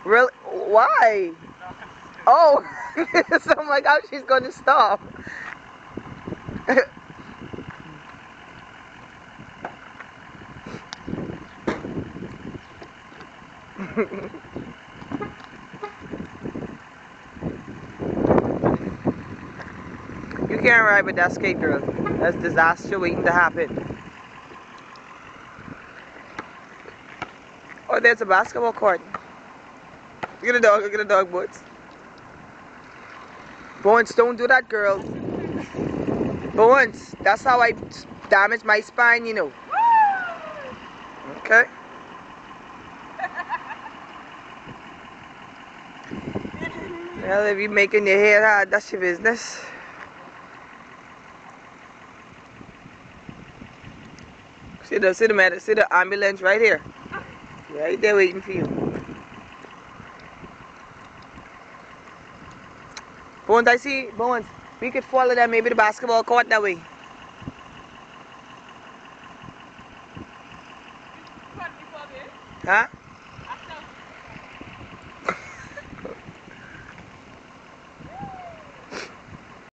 Really? Why? Oh, so I'm like, how she's gonna stop? You can't ride with that skate, girl. That's disaster waiting to happen. Oh, there's a basketball court. Look at the dog, Boots. Bones, don't do that, girl. Bones, that's how I damage my spine, you know. Okay. Well, if you're making your hair hard, that's your business. See the ambulance right here. Right there waiting for you. Bones, I see, Bones, we could follow them, maybe the basketball court that way. Huh?